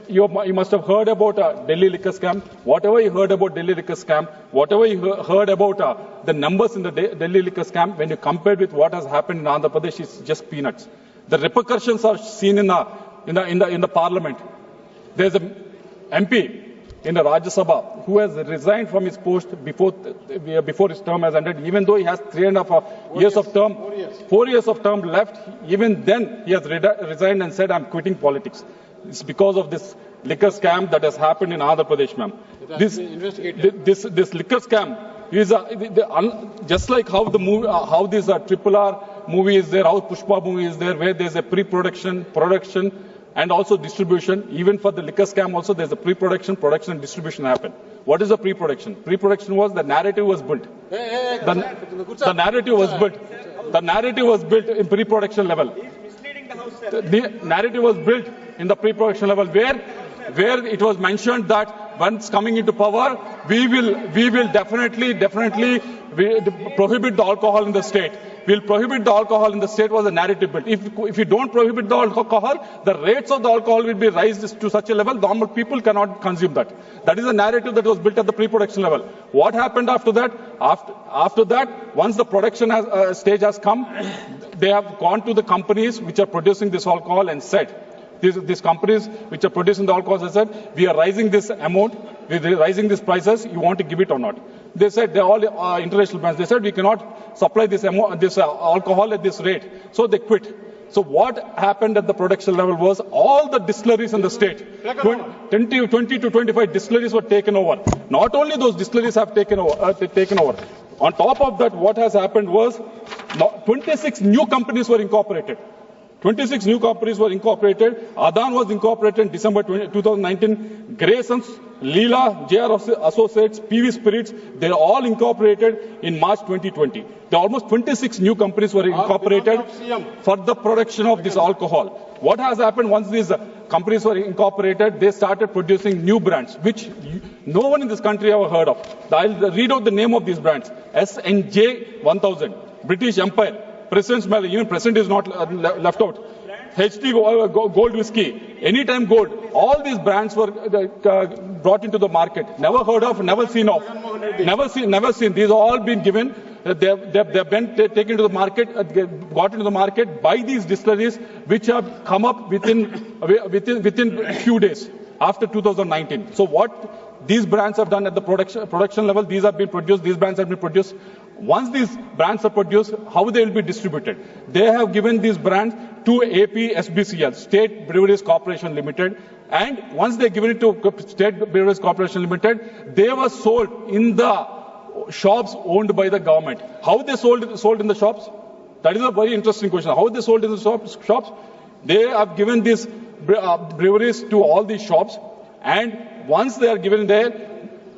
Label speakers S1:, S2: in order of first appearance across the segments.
S1: you must have heard about Delhi liquor scam. Whatever you heard about Delhi liquor scam, whatever you heard about the numbers in the Delhi liquor scam, when you compare with what has happened in Andhra Pradesh, it's just peanuts. The repercussions are seen in the parliament. There's an MP in the Rajya Sabha who has resigned from his post before his term has ended, even though he has 3.5 years of term, 4 years of term left. Even then he has resigned and said, I'm quitting politics. It's because of this liquor scam that has happened in Andhra Pradesh, ma'am. This liquor scam is just like how the movie, how this RRR movie is there, how Pushpa movie is there, where there's a pre-production, production, and also distribution. Even for the liquor scam also, there's a pre-production, production and distribution happen. What is the pre-production? Pre-production was the narrative was built. The narrative was built. The narrative was built in pre-production level. The narrative was built in the pre-production level where it was mentioned that once coming into power, we will definitely prohibit the alcohol in the state. We'll prohibit the alcohol in the state was a narrative built. If you don't prohibit the alcohol, the rates of the alcohol will be raised to such a level, normal people cannot consume that. That is a narrative that was built at the pre-production level. What happened after that? After that, once the production stage has come, they have gone to the companies which are producing this alcohol and said, these companies which are producing the alcohol have said, we are raising this amount, we are raising these prices, you want to give it or not? They said, they're all international brands. They said, we cannot supply this alcohol at this rate. So they quit. So what happened at the production level was all the distilleries in the state, 20 to 25 distilleries were taken over. Not only those distilleries have taken over. On top of that, what has happened was 26 new companies were incorporated. 26 new companies were incorporated. Adan was incorporated in December 2019. Graysons, Leela, JR Associates, PV Spirits, they're all incorporated in March 2020. There are almost 26 new companies were incorporated for the production of this alcohol. What has happened once these companies were incorporated, they started producing new brands, which no one in this country ever heard of. I'll read out the name of these brands. SNJ 1000, British Empire, President's Medal, even President is not left out. HD Gold Whiskey, Anytime Gold, all these brands were brought into the market. Never heard of, never seen of. Never seen. These are all been given. They've been taken to the market, got into the market by these distilleries, which have come up within few days after 2019. So what these brands have done at the production level, these have been produced, these brands have been produced. Once these brands are produced, how they will be distributed? They have given these brands to APSBCL, State Breweries Corporation Limited, and once they given it to State Breweries Corporation Limited, they were sold in the shops owned by the government. How they sold in the shops? That is a very interesting question. How they sold in the shops? They have given these breweries to all these shops, and once they are given there,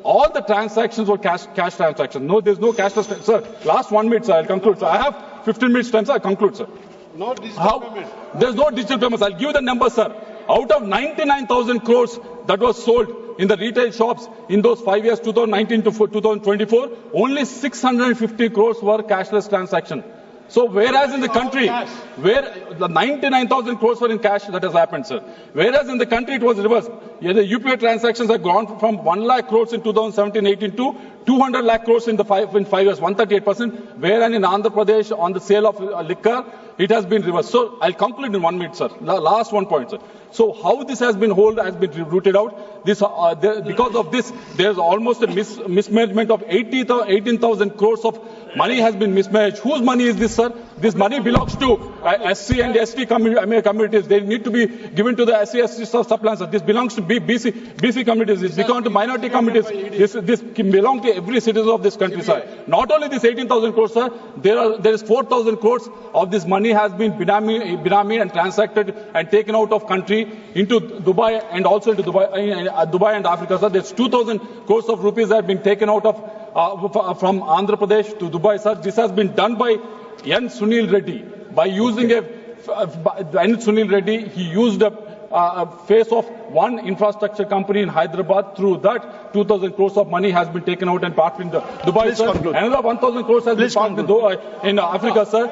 S1: all the transactions were cash transactions. No, there's no cashless. Sir, last 1 minute, sir, I'll conclude. Sir, I have 15 minutes time, sir, I'll conclude, sir.
S2: No digital payment.
S1: There's no digital payments. I'll give you the number, sir. Out of 99,000 crores that was sold in the retail shops in those 5 years, 2019 to 2024, only 650 crores were cashless transactions. So whereas in the country, where the 99,000 crores were in cash, that has happened, sir. Whereas in the country it was reversed. Yeah, the UPI transactions have gone from 1 lakh crores in 2017-18 to 200 lakh crores in 5 years, 138%. Whereas in Andhra Pradesh, on the sale of liquor, it has been reversed. So I'll conclude in 1 minute, sir. Last 1 point, sir. So how this has been rooted out? Because of this, there's almost a mismanagement of 18,000 crores of money has been mismanaged. Whose money is this, sir? This money belongs to SC and ST communities. They need to be given to the SC sub-plans. This belongs to BC communities. This belongs to minority communities. This belongs to every citizen of this country, sir. Not only this 18,000 crores, sir. There is 4,000 crores of this money has been binami and transacted and taken out of country into Dubai and also into Dubai and Africa, sir. There's 2,000 crores of rupees that have been taken out of from Andhra Pradesh to Dubai, sir. This has been done by N. Sunil Reddy. By using N. Sunil Reddy, he used a face of one infrastructure company in Hyderabad. Through that, 2,000 crores of money has been taken out and parked in Dubai, sir. Another 1,000 crores has been parked in Africa, sir.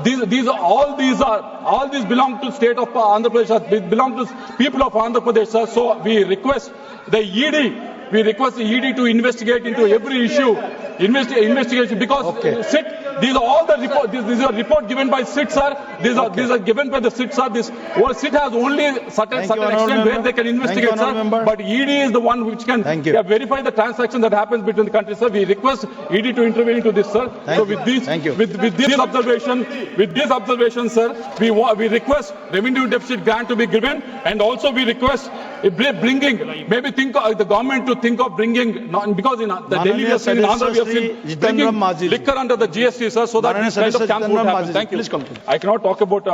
S1: these belong to state of Andhra Pradesh, sir. Belong to people of Andhra Pradesh, sir. So we request the ED to investigate into every issue, investigation, because SIT. These are all the report. These are report given by SIT, sir. These are given by the SIT, sir. SIT has only certain extent where they can investigate, sir. But ED is the one which can verify the transaction that happens between the countries, sir. We request ED to intervene into this, sir. With this observation, sir, we request revenue deficit grant to be given, and also we request the government to think of bringing, because in the Delhi we have seen, in Andhra we have seen bringing liquor under the GST, sir, so that this kind of camp would happen. Thank you. I cannot talk about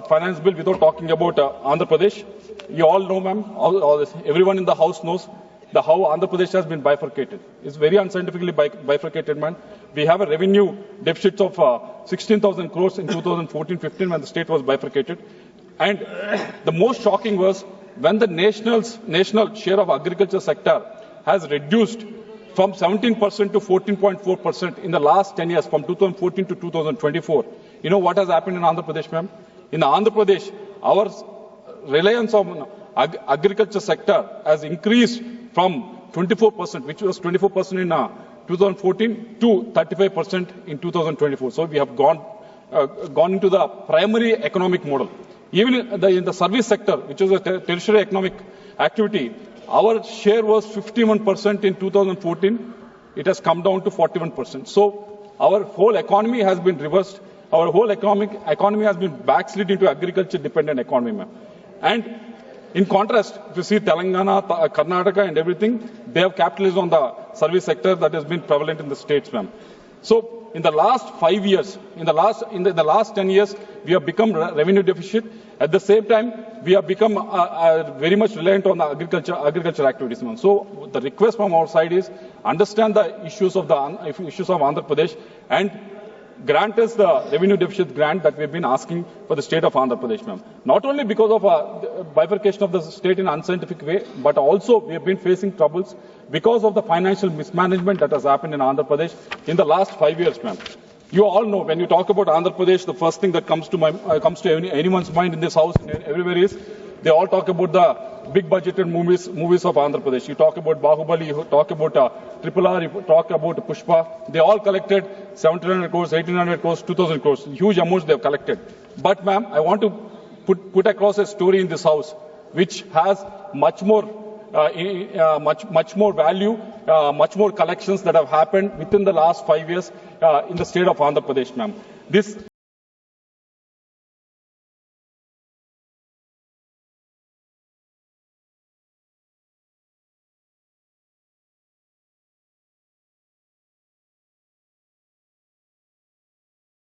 S1: finance bill without talking about Andhra Pradesh. You all know, ma'am, everyone in the house knows how Andhra Pradesh has been bifurcated. It's very unscientifically bifurcated, man. We have a revenue deficit of 16,000 crores in 2014-15 when the state was bifurcated. And the most shocking was when the national share of agriculture sector has reduced from 17% to 14.4% in the last 10 years, from 2014 to 2024. You know what has happened in Andhra Pradesh, ma'am? In Andhra Pradesh, our reliance on agriculture sector has increased from 24%, which was 24% in 2014, to 35% in 2024. So we have gone into the primary economic model. Even in the service sector, which is a tertiary economic activity, our share was 51% in 2014. It has come down to 41%. So our whole economy has been reversed. Our whole economy has been backslid into agriculture-dependent economy, ma'am. And in contrast, if you see Telangana, Karnataka and everything, they have capitalized on the service sector that has been prevalent in the states, ma'am. So in the last 5 years, in the last 10 years, we have become revenue deficit. At the same time, we have become very much reliant on the agriculture activities, ma'am. So the request from our side is understand the issues of Andhra Pradesh and grant us the revenue deficit grant that we have been asking for the state of Andhra Pradesh, ma'am. Not only because of bifurcation of the state in an unscientific way, but also we have been facing troubles because of the financial mismanagement that has happened in Andhra Pradesh in the last 5 years, ma'am. You all know, when you talk about Andhra Pradesh, the first thing that comes to anyone's mind in this house and everywhere is, they all talk about the big budgeted movies of Andhra Pradesh. You talk about Bahubali, you talk about RRR, you talk about Pushpa. They all collected 1,700 crores, 1,800 crores, 2,000 crores. Huge amounts they have collected. But ma'am, I want to put across a story in this house which has much more value, much more collections that have happened within the last 5 years in the state of Andhra Pradesh, ma'am. This